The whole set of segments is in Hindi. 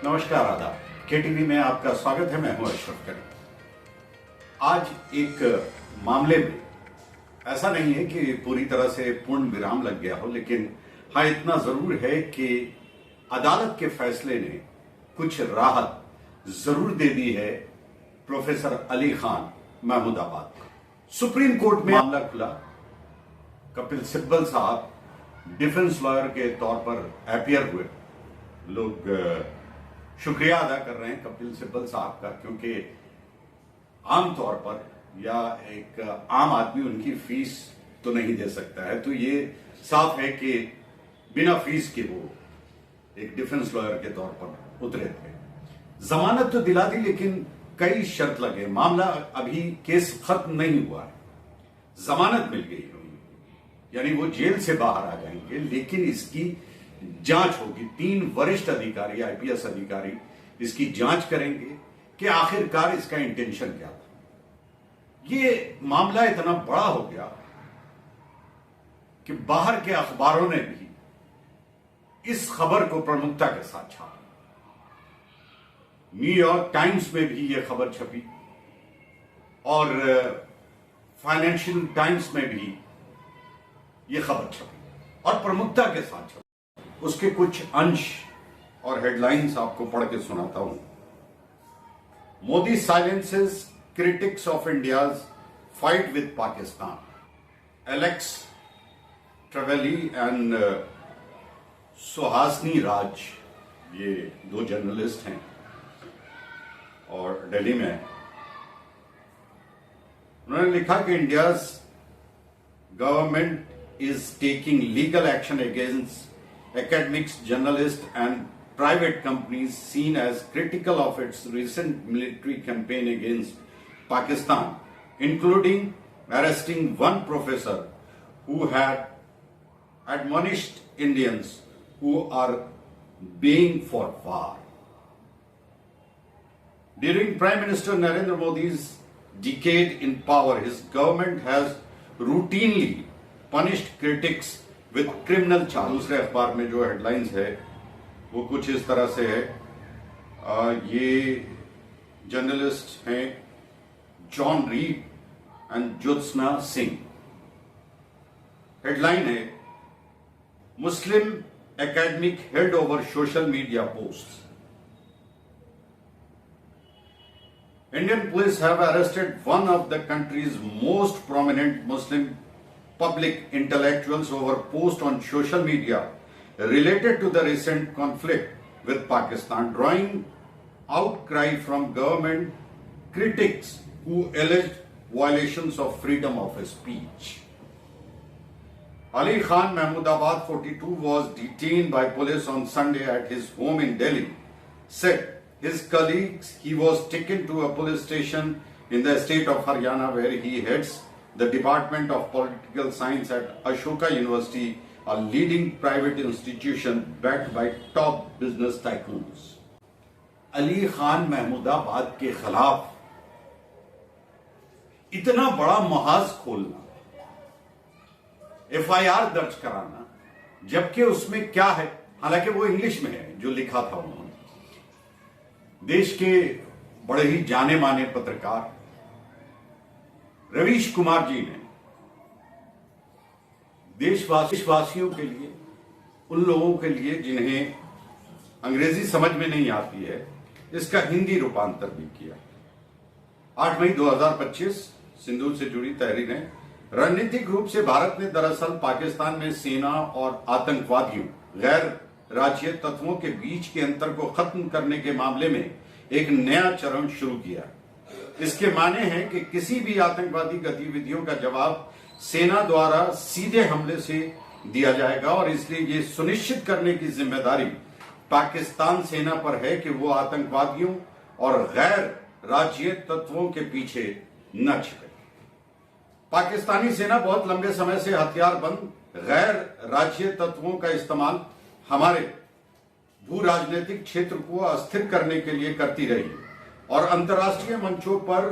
नमस्कार, आदाब। केटीवी में आपका स्वागत है। मैं हूं अशरफ करीम। आज एक मामले में ऐसा नहीं है कि पूरी तरह से पूर्ण विराम लग गया हो, लेकिन हाँ इतना जरूर है कि अदालत के फैसले ने कुछ राहत जरूर दे दी है प्रोफेसर अली खान महमूदाबाद को। सुप्रीम कोर्ट में मामला खुला। कपिल सिब्बल साहब डिफेंस लॉयर के तौर पर अपीयर हुए। लोग शुक्रिया अदा कर रहे हैं कपिल सिब्बल साहब का, क्योंकि आमतौर पर या एक आम आदमी उनकी फीस तो नहीं दे सकता है, तो ये साफ है कि बिना फीस के वो एक डिफेंस लॉयर के तौर पर उतरे थे। जमानत तो दिला दी, लेकिन कई शर्त लगे। मामला अभी केस खत्म नहीं हुआ है, जमानत मिल गई उन्हें, यानी वो जेल से बाहर आ जाएंगे, लेकिन इसकी जांच होगी। 3 वरिष्ठ अधिकारी, आईपीएस अधिकारी इसकी जांच करेंगे कि आखिरकार इसका इंटेंशन क्या था। ये मामला इतना बड़ा हो गया कि बाहर के अखबारों ने भी इस खबर को प्रमुखता के साथ छापा। न्यूयॉर्क टाइम्स में भी यह खबर छपी और फाइनेंशियल टाइम्स में भी यह खबर छपी और प्रमुखता के साथ छपी। उसके कुछ अंश और हेडलाइंस आपको पढ़ के सुनाता हूं। Modi silences critics of India's fight with Pakistan. Alex Travelli and Suhasini Raj, ये 2 जर्नलिस्ट हैं और दिल्ली में। उन्होंने लिखा कि India's government is taking legal action against academics, journalists, and private companies seen as critical of its recent military campaign against Pakistan, including arresting one professor who had admonished Indians who are baying for war. During Prime Minister Narendra Modi's decade in power, his government has routinely punished critics with criminal charge. दूसरे अखबार में जो हेडलाइंस है वो कुछ इस तरह से है। ये जर्नलिस्ट हैं John Reed and Jyotsna Singh. Headline है Muslim academic held over social media post. Indian police have arrested one of the country's most prominent Muslim public intellectuals over post on social media related to the recent conflict with Pakistan, drawing outcry from government critics who alleged violations of freedom of speech. Ali Khan Mahmudabad 42 was detained by police on Sunday at his home in Delhi. Said his colleagues he was taken to a police station in the state of Haryana, where he heads the Department of Political Science at Ashoka University, a leading private institution backed by top business tycoons. Ali Khan Mahmudabad के खिलाफ इतना बड़ा महाज खोलना, एफआईआर दर्ज कराना, जबकि उसमें क्या है, हालांकि वो इंग्लिश में है जो लिखा था उन्होंने। देश के बड़े ही जाने माने पत्रकार रवीश कुमार जी ने देशवासियों के लिए, उन लोगों के लिए जिन्हें अंग्रेजी समझ में नहीं आती है, इसका हिंदी रूपांतर भी किया। 8 मई 2025 सिंदूर से जुड़ी तहरीरें। रणनीतिक रूप से भारत ने दरअसल पाकिस्तान में सेना और आतंकवादियों, गैर राज्य तत्वों के बीच के अंतर को खत्म करने के मामले में एक नया चरण शुरू किया। इसके माने हैं कि किसी भी आतंकवादी गतिविधियों का जवाब सेना द्वारा सीधे हमले से दिया जाएगा, और इसलिए ये सुनिश्चित करने की जिम्मेदारी पाकिस्तान सेना पर है कि वो आतंकवादियों और गैर राज्य तत्वों के पीछे न छिपे। पाकिस्तानी सेना बहुत लंबे समय से हथियारबंद गैर राज्य तत्वों का इस्तेमाल हमारे भू राजनीतिक क्षेत्र को अस्थिर करने के लिए करती रही है और अंतर्राष्ट्रीय मंचों पर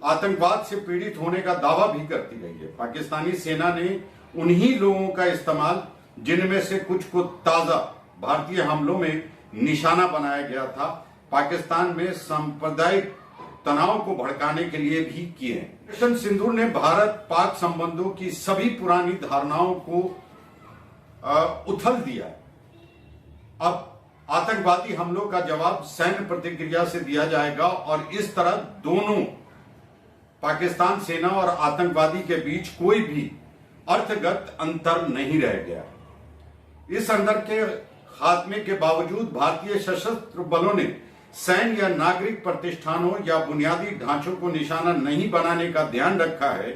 आतंकवाद से पीड़ित होने का दावा भी करती रही है। पाकिस्तानी सेना ने उन्हीं लोगों का इस्तेमाल जिनमें से कुछ को ताजा भारतीय हमलों में निशाना बनाया गया था, पाकिस्तान में सांप्रदायिक तनाव को भड़काने के लिए भी किए हैं। ऑपरेशन सिंदूर ने भारत पाक संबंधों की सभी पुरानी धारणाओं को उथल दिया। अब आतंकवादी हमलों का जवाब सैन्य प्रतिक्रिया से दिया जाएगा और इस तरह दोनों पाकिस्तान सेना और आतंकवादी के बीच कोई भी अर्थगत अंतर नहीं रह गया। इस अंतर के खात्मे के बावजूद भारतीय सशस्त्र बलों ने सैन्य या नागरिक प्रतिष्ठानों या बुनियादी ढांचों को निशाना नहीं बनाने का ध्यान रखा है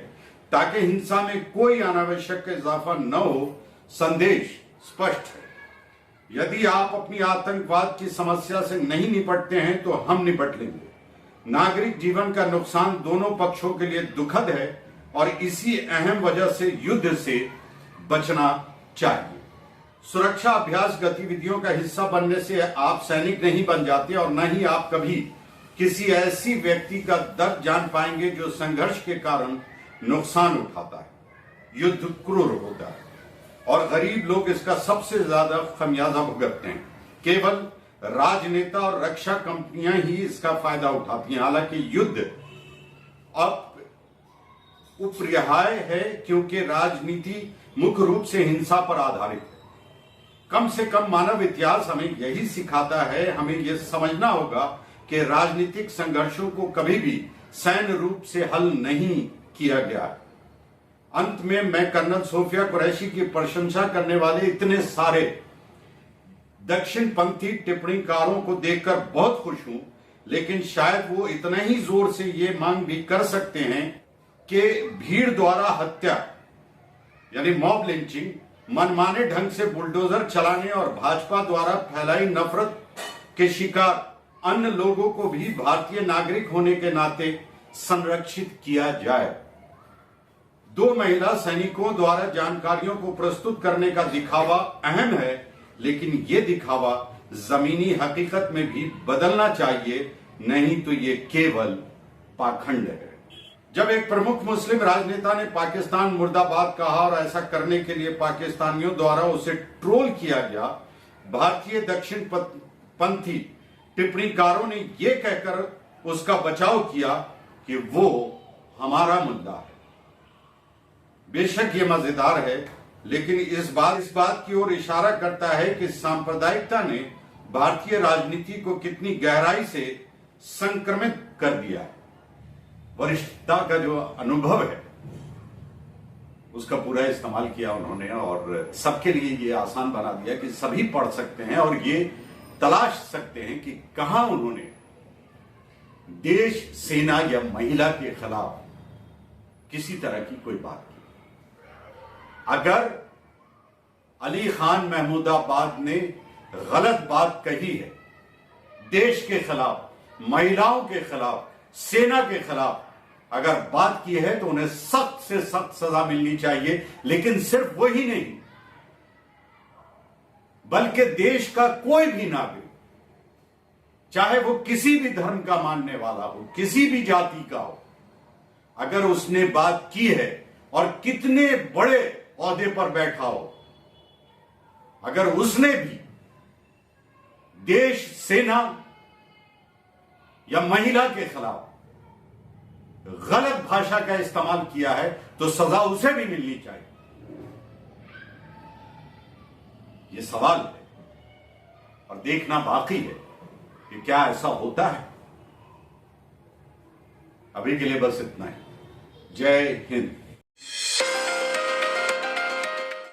ताकि हिंसा में कोई अनावश्यक इजाफा न हो। संदेश स्पष्ट है, यदि आप अपनी आतंकवाद की समस्या से नहीं निपटते हैं तो हम निपट लेंगे। नागरिक जीवन का नुकसान दोनों पक्षों के लिए दुखद है और इसी अहम वजह से युद्ध से बचना चाहिए। सुरक्षा अभ्यास गतिविधियों का हिस्सा बनने से आप सैनिक नहीं बन जाते और न ही आप कभी किसी ऐसी व्यक्ति का दर्द जान पाएंगे जो संघर्ष के कारण नुकसान उठाता है। युद्ध क्रूर होता है और गरीब लोग इसका सबसे ज्यादा खमियाजा भुगतते हैं। केवल राजनेता और रक्षा कंपनियां ही इसका फायदा उठाती हैं। हालांकि युद्ध अब अपरिहार्य है क्योंकि राजनीति मुख्य रूप से हिंसा पर आधारित है। कम से कम मानव इतिहास हमें यही सिखाता है। हमें यह समझना होगा कि राजनीतिक संघर्षों को कभी भी सैन्य रूप से हल नहीं किया गया। अंत में मैं कर्नल सोफिया कुरैशी की प्रशंसा करने वाले इतने सारे दक्षिणपंथी टिप्पणीकारों को देखकर बहुत खुश हूं, लेकिन शायद वो इतना ही जोर से ये मांग भी कर सकते हैं कि भीड़ द्वारा हत्या यानी मॉब लिंचिंग, मनमाने ढंग से बुलडोजर चलाने और भाजपा द्वारा फैलाई नफरत के शिकार अन्य लोगों को भी भारतीय नागरिक होने के नाते संरक्षित किया जाए। 2 महिला सैनिकों द्वारा जानकारियों को प्रस्तुत करने का दिखावा अहम है, लेकिन यह दिखावा जमीनी हकीकत में भी बदलना चाहिए, नहीं तो ये केवल पाखंड है। जब एक प्रमुख मुस्लिम राजनेता ने पाकिस्तान मुर्दाबाद कहा और ऐसा करने के लिए पाकिस्तानियों द्वारा उसे ट्रोल किया गया, भारतीय दक्षिणपंथी टिप्पणीकारों ने यह कहकर उसका बचाव किया कि वो हमारा मुद्दा है। बेशक ये मजेदार है, लेकिन इस बात की ओर इशारा करता है कि सांप्रदायिकता ने भारतीय राजनीति को कितनी गहराई से संक्रमित कर दिया है। वरिष्ठता का जो अनुभव है उसका पूरा इस्तेमाल किया उन्होंने और सबके लिए ये आसान बना दिया कि सभी पढ़ सकते हैं और ये तलाश सकते हैं कि कहां उन्होंने देश, सेना या महिला के खिलाफ किसी तरह की कोई बात की। अगर अली खान महमूदाबाद ने गलत बात कही है, देश के खिलाफ, महिलाओं के खिलाफ, सेना के खिलाफ अगर बात की है तो उन्हें सख्त से सख्त सजा मिलनी चाहिए। लेकिन सिर्फ वही नहीं, बल्कि देश का कोई भी नागरिक, चाहे वो किसी भी धर्म का मानने वाला हो, किसी भी जाति का हो, अगर उसने बात की है और कितने बड़े ओहदे पर बैठा हो, अगर उसने भी देश, सेना या महिला के खिलाफ गलत भाषा का इस्तेमाल किया है तो सजा उसे भी मिलनी चाहिए। यह सवाल है और देखना बाकी है कि क्या ऐसा होता है। अभी के लिए बस इतना ही। जय हिंद।